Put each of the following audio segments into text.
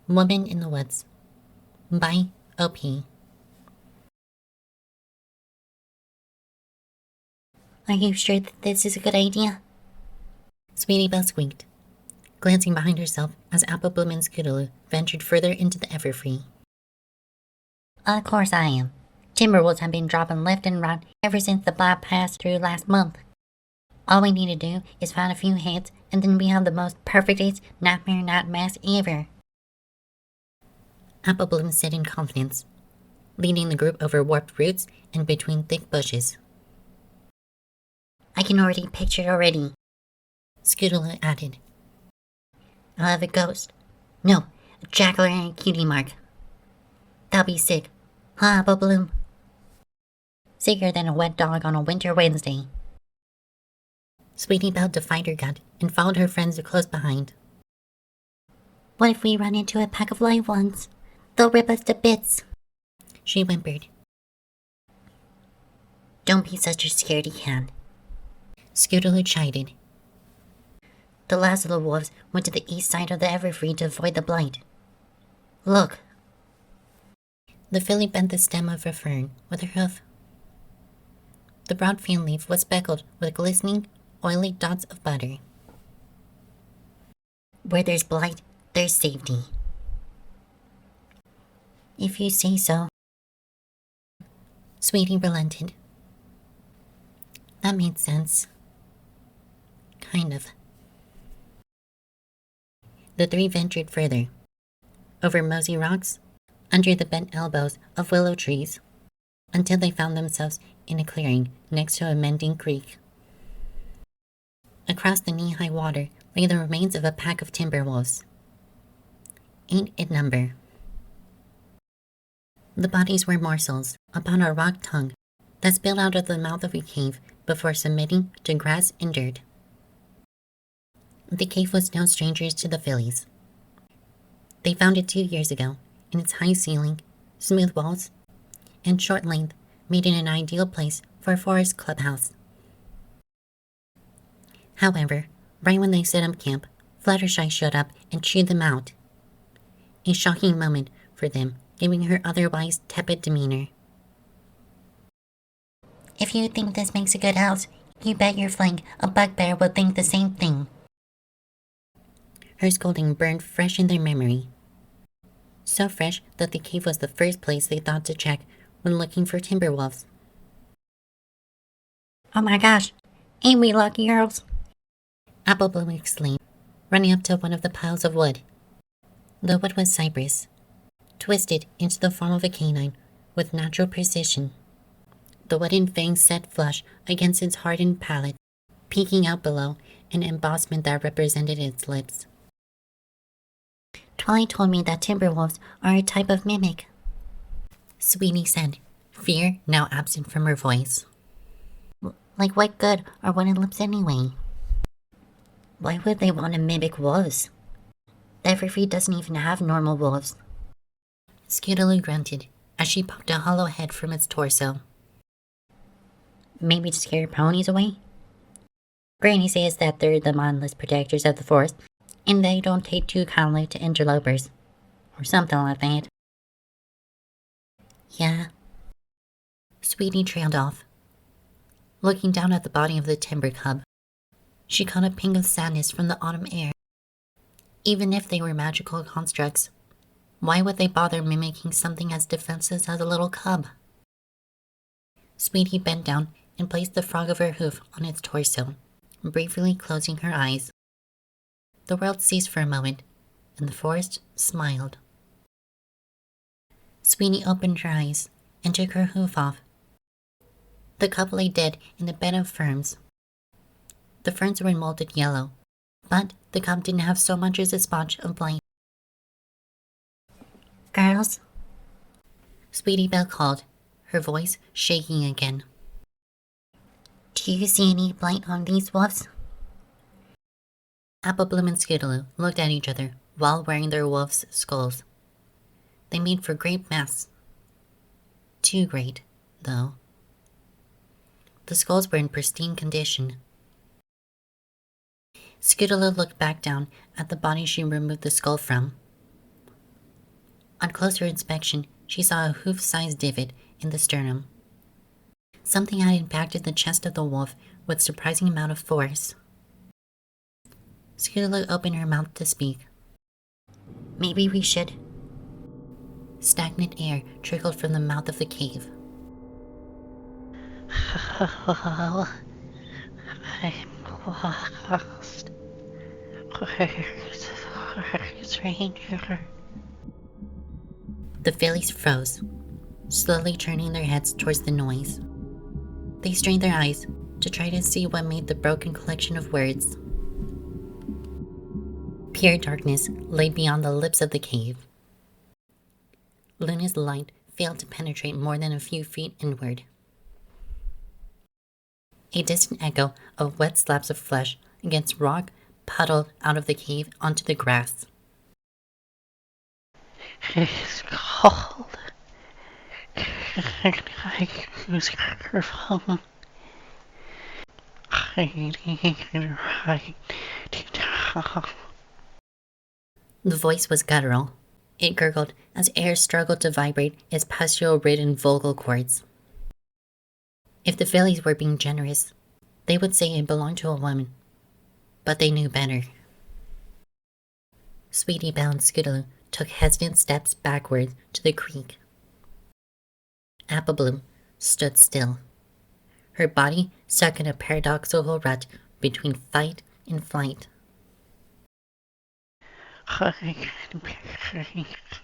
Woman in the Woods by O.P. Are you sure that this is a good idea? Sweetie Belle squeaked, glancing behind herself as Apple Bloom and Scootaloo ventured further into the Everfree. Of course I am. Timberwolves have been dropping left and right ever since the blast passed through last month. All we need to do is find a few hits, and then we have the most perfectest nightmare night mass ever. Apple Bloom said in confidence, leading the group over warped roots and between thick bushes. I can already picture it already, Scootaloo added. I'll have a ghost. No, a jackal and a cutie mark. That'll be sick. Huh, Apple Bloom? Sicker than a wet dog on a winter Wednesday. Sweetie Belle defied her gut and followed her friends close behind. What if we run into a pack of live ones? They'll rip us to bits, she whimpered. Don't be such a scaredy cat, Scootaloo chided. The last of the wolves went to the east side of the Everfree to avoid the blight. Look. The filly bent the stem of a fern with her hoof. The broad fan leaf was speckled with glistening, oily dots of butter. Where there's blight, there's safety. If you say so. Sweetie relented. That made sense. Kind of. The three ventured further, over mosey rocks, under the bent elbows of willow trees, until they found themselves in a clearing next to a mending creek. Across the knee-high water lay the remains of a pack of timber wolves, 8 in number. The bodies were morsels upon a rock tongue that spilled out of the mouth of a cave before submitting to grass and dirt. The cave was no stranger to the fillies. They found it 2 years ago, and its high ceiling, smooth walls, and short length made it an ideal place for a forest clubhouse. However, right when they set up camp, Fluttershy showed up and chewed them out. A shocking moment for them, given her otherwise tepid demeanor. If you think this makes a good house, you bet your flank a bugbear will think the same thing. Her scolding burned fresh in their memory. So fresh that the cave was the first place they thought to check when looking for timber wolves. Oh my gosh, ain't we lucky girls? Apple Bloom exclaimed, running up to one of the piles of wood. The wood was cypress, twisted into the form of a canine with natural precision. The wooden fangs set flush against its hardened palate, peeking out below an embossment that represented its lips. Twilight told me that timber wolves are a type of mimic, Sweetie said, fear now absent from her voice. Like what good are wooden lips anyway? Why would they want to mimic wolves? The Everfree doesn't even have normal wolves. Scootaloo grunted as she poked a hollow head from its torso. Maybe to scare ponies away? Granny says that they're the mindless protectors of the forest, and they don't take too kindly to interlopers. Or something like that. Yeah. Sweetie trailed off. Looking down at the body of the timber cub, she caught a ping of sadness from the autumn air. Even if they were magical constructs, why would they bother mimicking something as defenseless as a little cub? Sweetie bent down and placed the frog of her hoof on its torso, briefly closing her eyes. The world ceased for a moment, and the forest smiled. Sweetie opened her eyes and took her hoof off. The cub lay dead in a bed of ferns. The ferns were molted yellow, but the cub didn't have so much as a spot of blight. Girls? Sweetie Belle called, her voice shaking again. Do you see any blight on these wolves? Apple Bloom and Scootaloo looked at each other while wearing their wolves' skulls. They made for great masks. Too great, though. The skulls were in pristine condition. Scootaloo looked back down at the body she removed the skull from. On closer inspection, she saw a hoof-sized divot in the sternum. Something had impacted the chest of the wolf with surprising amount of force. Scootaloo opened her mouth to speak. Maybe we should. Stagnant air trickled from the mouth of the cave. Well, I'm lost. Where's Ranger? The fillies froze, slowly turning their heads towards the noise. They strained their eyes to try to see what made the broken collection of words. Pure darkness lay beyond the lips of the cave. Luna's light failed to penetrate more than a few feet inward. A distant echo of wet slabs of flesh against rock puddled out of the cave onto the grass. It's cold. I use her phone. I need to write it down. The voice was guttural. It gurgled as air struggled to vibrate its pustule-ridden vocal cords. If the fillies were being generous, they would say it belonged to a woman. But they knew better. Sweetie Belle and Scootaloo took hesitant steps backward to the creek. Apple Bloom stood still, her body stuck in a paradoxical rut between fight and flight. I can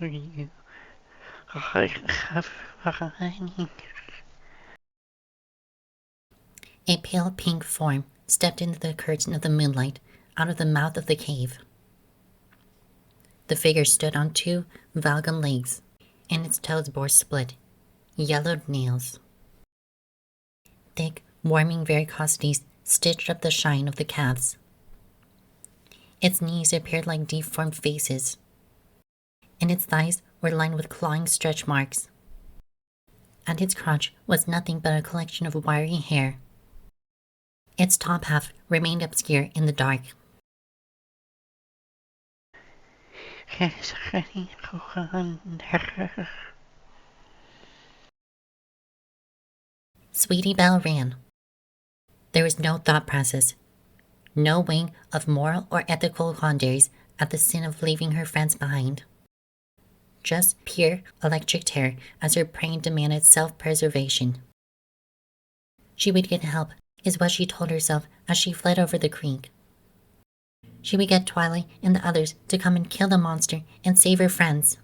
bury you. I have fine. A pale pink form stepped into the curtain of the moonlight out of the mouth of the cave. The figure stood on two valgum legs, and its toes bore split, yellowed nails. Thick, warming varicosities stitched up the shine of the calves. Its knees appeared like deformed faces, and its thighs were lined with clawing stretch marks. At its crotch was nothing but a collection of wiry hair. Its top half remained obscure in the dark. Is anyone there? Sweetie Belle ran. There was no thought process, no weighing of moral or ethical quandaries at the sin of leaving her friends behind. Just pure electric terror as her brain demanded self-preservation. She would get help, is what she told herself as she fled over the creek. She would get Twilight and the others to come and kill the monster and save her friends.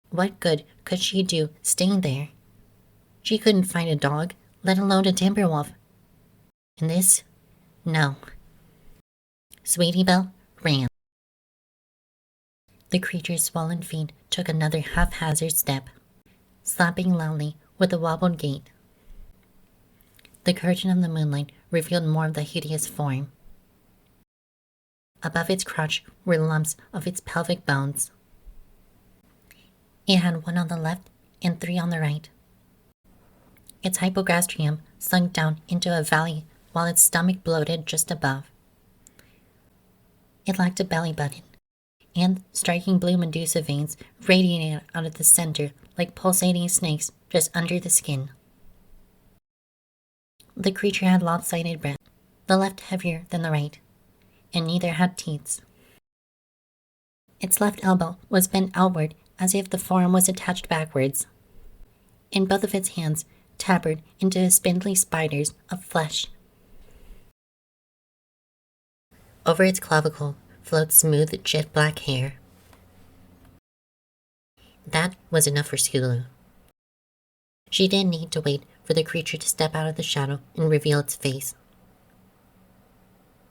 What good could she do staying there? She couldn't find a dog, let alone a timber wolf. And this? No. Sweetie Belle ran. The creature's swollen feet took another haphazard step, slapping loudly with a wobbled gait. The curtain of the moonlight revealed more of the hideous form. Above its crotch were lumps of its pelvic bones. It had one on the left and three on the right. Its hypogastrium sunk down into a valley while its stomach bloated just above. It lacked a belly button, and striking blue medusa veins radiated out of the center like pulsating snakes just under the skin. The creature had lopsided breath, the left heavier than the right, and neither had teeth. Its left elbow was bent outward as if the forearm was attached backwards, and both of its hands tabbered into spindly spiders of flesh. Over its clavicle flowed smooth jet black hair. That was enough for Scootaloo. She didn't need to wait for the creature to step out of the shadow and reveal its face.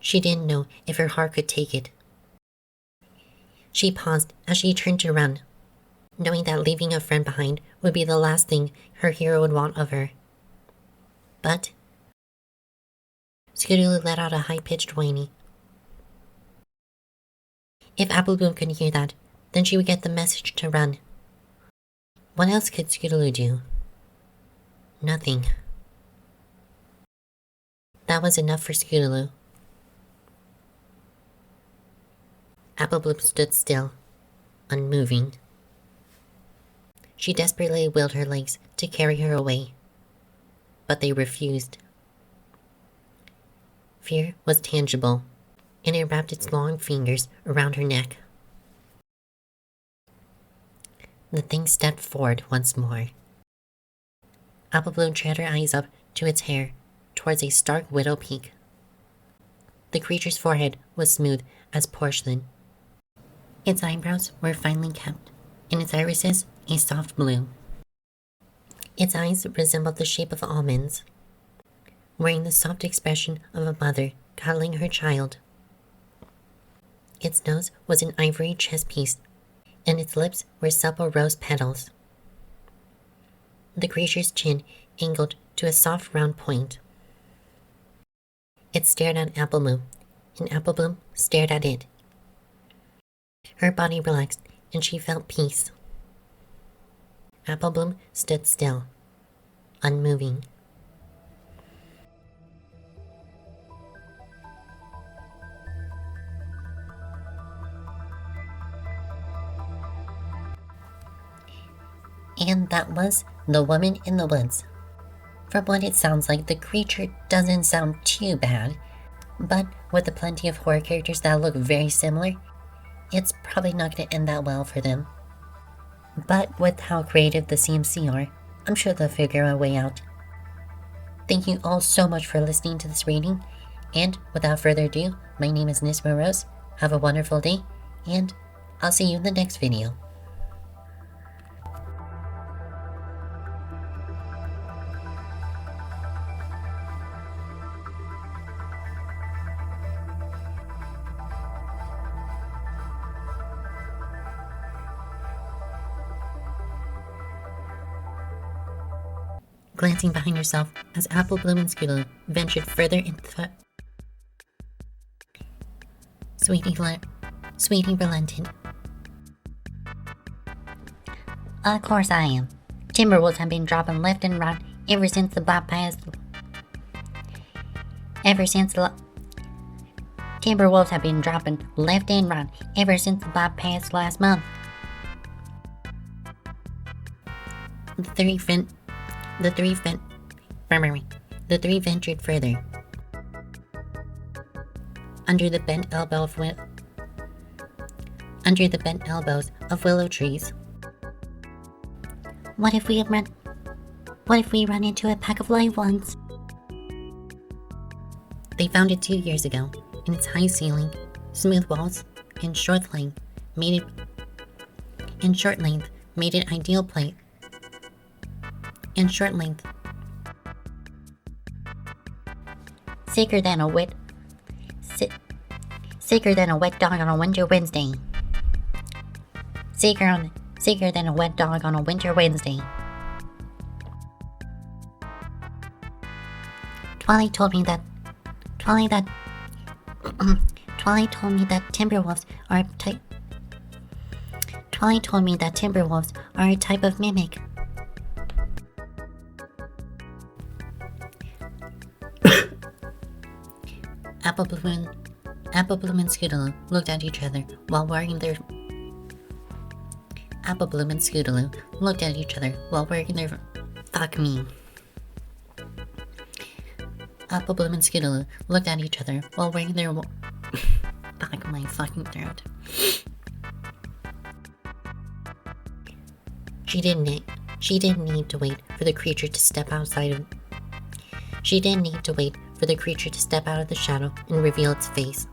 She didn't know if her heart could take it. She paused as she turned to run, knowing that leaving a friend behind would be the last thing her hero would want of her. But Scootaloo let out a high-pitched whinny. If Apple Bloom could hear that, then she would get the message to run. What else could Scootaloo do? Nothing. That was enough for Scootaloo. Apple Bloom stood still, unmoving. She desperately willed her legs to carry her away, but they refused. Fear was tangible, and it wrapped its long fingers around her neck. The thing stepped forward once more. Apple Bloom trailed her eyes up to its hair, towards a stark widow peak. The creature's forehead was smooth as porcelain. Its eyebrows were finely kept, and its irises a soft blue. Its eyes resembled the shape of almonds, wearing the soft expression of a mother coddling her child. Its nose was an ivory chess piece, and its lips were supple rose petals. The creature's chin angled to a soft round point. It stared at Apple Bloom, and Apple Bloom stared at it. Her body relaxed, and she felt peace. Apple Bloom stood still, unmoving. And that was The Woman in the Woods. From what it sounds like, the creature doesn't sound too bad, but with the plenty of horror characters that look very similar, it's probably not going to end that well for them. But with how creative the CMC are, I'm sure they'll figure a way out. Thank you all so much for listening to this reading, and without further ado, my name is Nisma Rose. Have a wonderful day, and I'll see you in the next video. Glancing behind herself as Apple Bloom and Scootaloo ventured further into the... Sweetie relented. Of course I am. Timberwolves have been dropping left and right ever since the bypass. Timberwolves have been dropping left and right ever since the bypass last month. The three ventured further. Under the bent elbows of willow trees. What if we run into a pack of live ones? They found it 2 years ago, and its high ceiling, smooth walls, and short length made it ideal place. Sicker than a wet dog on a winter Wednesday. Sicker than a wet dog on a winter Wednesday. Twilight told me that timberwolves are a type of mimic. Apple Bloom and Scootaloo looked at each other while wearing their... Fuck me. Apple Bloom and Scootaloo looked at each other while wearing their... Fuck my fucking throat. She didn't need to wait for the creature to step out of the shadow and reveal its face.